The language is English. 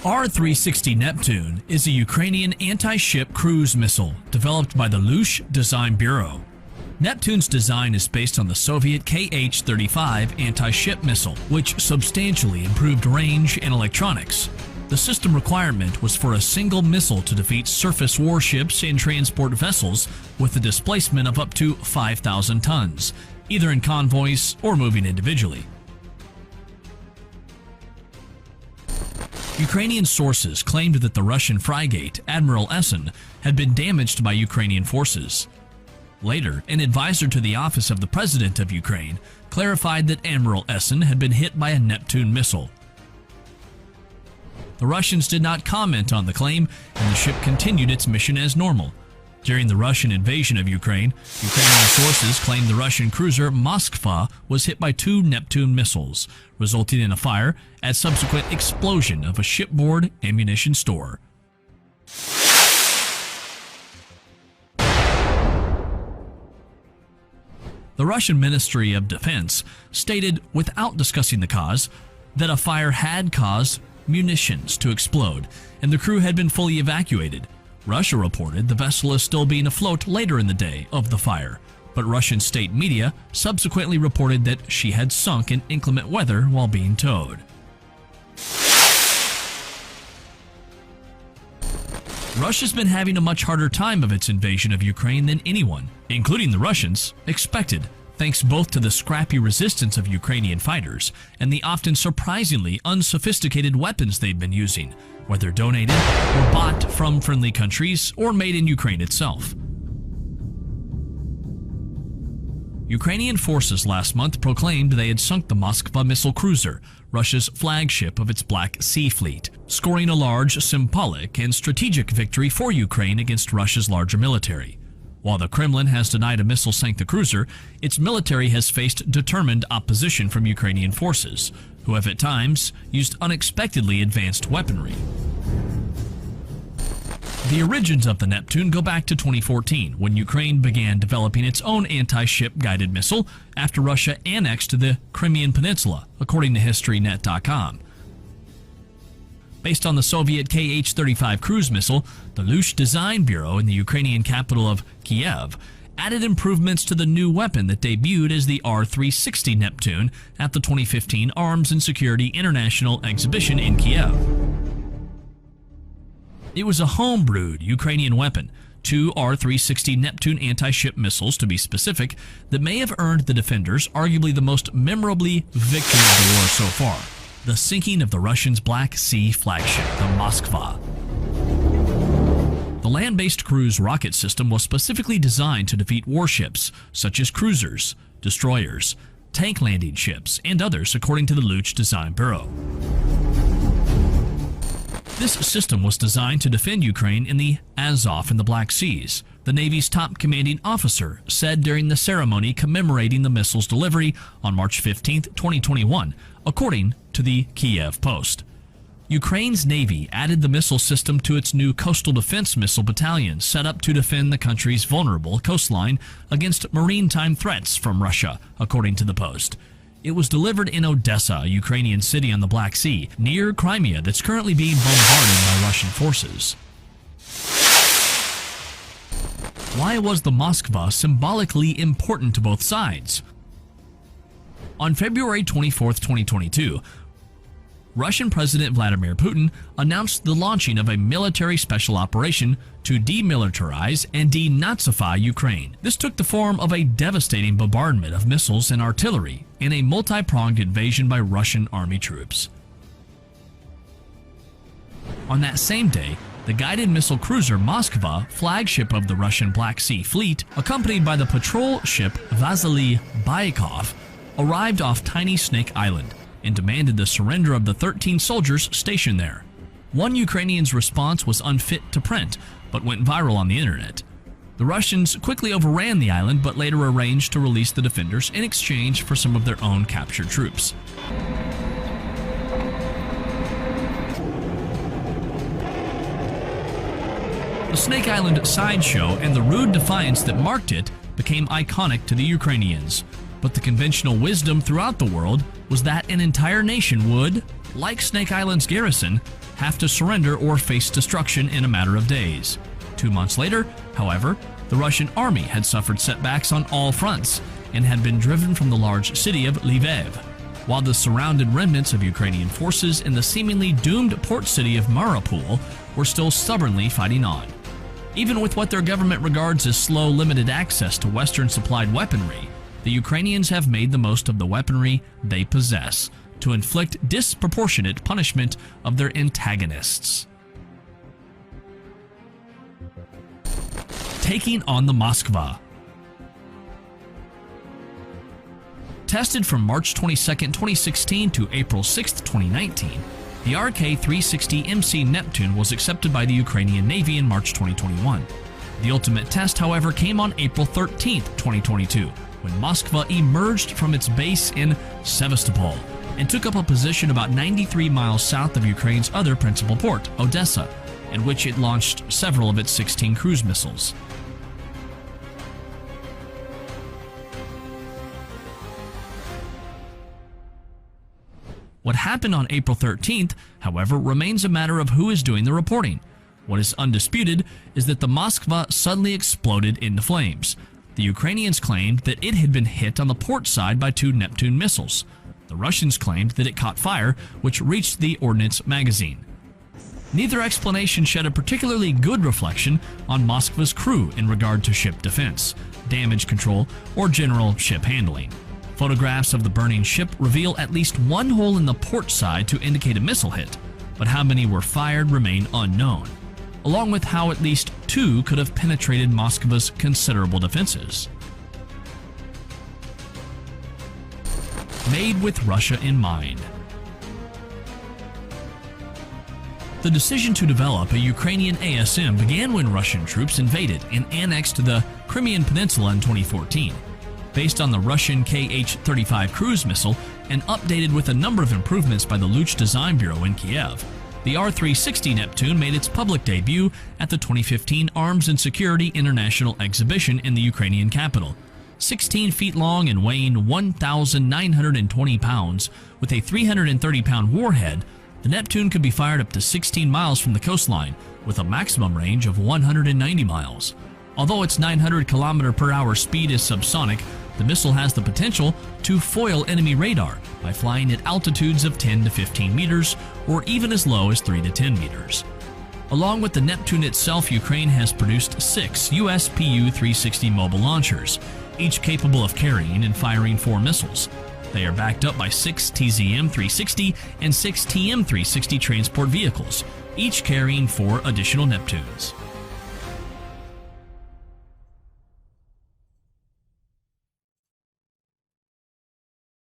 R-360 Neptune is a Ukrainian anti-ship cruise missile developed by the Luch Design Bureau. Neptune's design is based on the Soviet Kh-35 anti-ship missile, which substantially improved range and electronics. The system requirement was for a single missile to defeat surface warships and transport vessels with a displacement of up to 5,000 tons, either in convoys or moving individually. Ukrainian sources claimed that the Russian frigate Admiral Essen had been damaged by Ukrainian forces. Later, an advisor to the office of the President of Ukraine clarified that Admiral Essen had been hit by a Neptune missile. The Russians did not comment on the claim, and the ship continued its mission as normal. During the Russian invasion of Ukrainian sources claimed the Russian cruiser Moskva was hit by 2 Neptune missiles, resulting in a fire and subsequent explosion of a shipboard ammunition store. The Russian Ministry of Defense stated, without discussing the cause, that a fire had caused munitions to explode and the crew had been fully evacuated. Russia reported the vessel is still being afloat later in the day of the fire, but Russian state media subsequently reported that she had sunk in inclement weather while being towed. Russia's been having a much harder time of its invasion of Ukraine than anyone, including the Russians, expected, thanks both to the scrappy resistance of Ukrainian fighters and the often surprisingly unsophisticated weapons they've been using, whether donated or bought from friendly countries or made in Ukraine itself. Ukrainian forces last month proclaimed they had sunk the Moskva missile cruiser, Russia's flagship of its Black Sea Fleet, scoring a large symbolic and strategic victory for Ukraine against Russia's larger military. While the Kremlin has denied a missile sank the cruiser, its military has faced determined opposition from Ukrainian forces, who have at times used unexpectedly advanced weaponry. The origins of the Neptune go back to 2014, when Ukraine began developing its own anti-ship guided missile after Russia annexed the Crimean Peninsula, according to HistoryNet.com. Based on the Soviet Kh-35 cruise missile, the Luch Design Bureau in the Ukrainian capital of Kiev added improvements to the new weapon that debuted as the R-360 Neptune at the 2015 Arms and Security International Exhibition in Kiev. It was a home-brewed Ukrainian weapon, 2 R-360 Neptune anti-ship missiles to be specific, that may have earned the defenders arguably the most memorably victory of the war so far: the sinking of the Russians' Black Sea flagship, the Moskva. The land-based cruise rocket system was specifically designed to defeat warships such as cruisers, destroyers, tank landing ships, and others, according to the Luch Design Bureau. This system was designed to defend Ukraine in the Azov and the Black Seas, the Navy's top commanding officer said during the ceremony commemorating the missile's delivery on March 15, 2021, according to the Kiev Post. Ukraine's Navy added the missile system to its new Coastal Defense Missile Battalion, set up to defend the country's vulnerable coastline against maritime threats from Russia, according to the Post. It was delivered in Odessa, a Ukrainian city on the Black Sea, near Crimea, that's currently being bombarded by Russian forces. Why was the Moskva symbolically important to both sides? On February 24, 2022, Russian President Vladimir Putin announced the launching of a military special operation to demilitarize and denazify Ukraine. This took the form of a devastating bombardment of missiles and artillery in a multi-pronged invasion by Russian army troops. On that same day, the guided missile cruiser Moskva, flagship of the Russian Black Sea Fleet, accompanied by the patrol ship Vasily Baikov, arrived off Tiny Snake Island and demanded the surrender of the 13 soldiers stationed there. One Ukrainian's response was unfit to print, but went viral on the internet. The Russians quickly overran the island, but later arranged to release the defenders in exchange for some of their own captured troops. The Snake Island sideshow and the rude defiance that marked it became iconic to the Ukrainians. But the conventional wisdom throughout the world was that an entire nation would, like Snake Island's garrison, have to surrender or face destruction in a matter of days. 2 months later, however, the Russian army had suffered setbacks on all fronts and had been driven from the large city of Lviv, while the surrounded remnants of Ukrainian forces in the seemingly doomed port city of Mariupol were still stubbornly fighting on. Even with what their government regards as slow, limited access to Western-supplied weaponry, the Ukrainians have made the most of the weaponry they possess to inflict disproportionate punishment of their antagonists. Taking on the Moskva. Tested from March 22, 2016 to April 6, 2019, the RK-360MC Neptune was accepted by the Ukrainian Navy in March 2021. The ultimate test, however, came on April 13, 2022, when Moskva emerged from its base in Sevastopol and took up a position about 93 miles south of Ukraine's other principal port, Odessa, in which it launched several of its 16 cruise missiles. What happened on April 13th, however, remains a matter of who is doing the reporting. What is undisputed is that the Moskva suddenly exploded into flames. The Ukrainians claimed that it had been hit on the port side by 2 Neptune missiles. The Russians claimed that it caught fire, which reached the ordnance magazine. Neither explanation shed a particularly good reflection on Moskva's crew in regard to ship defense, damage control, or general ship handling. Photographs of the burning ship reveal at least one hole in the port side to indicate a missile hit, but how many were fired remain unknown, along with how at least 2 could have penetrated Moskva's considerable defenses. Made with Russia in mind. The decision to develop a Ukrainian ASM began when Russian troops invaded and annexed the Crimean Peninsula in 2014. Based on the Russian Kh-35 cruise missile and updated with a number of improvements by the Luch Design Bureau in Kiev, the R-360 Neptune made its public debut at the 2015 Arms and Security International Exhibition in the Ukrainian capital. 16 feet long and weighing 1,920 pounds, with a 330-pound warhead, the Neptune could be fired up to 16 miles from the coastline, with a maximum range of 190 miles. Although its 900 km/h speed is subsonic, the missile has the potential to foil enemy radar by flying at altitudes of 10 to 15 meters or even as low as 3 to 10 meters. Along with the Neptune itself, Ukraine has produced 6 US Pu-360 mobile launchers, each capable of carrying and firing 4 missiles. They are backed up by 6 TZM-360 and 6 TM-360 transport vehicles, each carrying 4 additional Neptunes.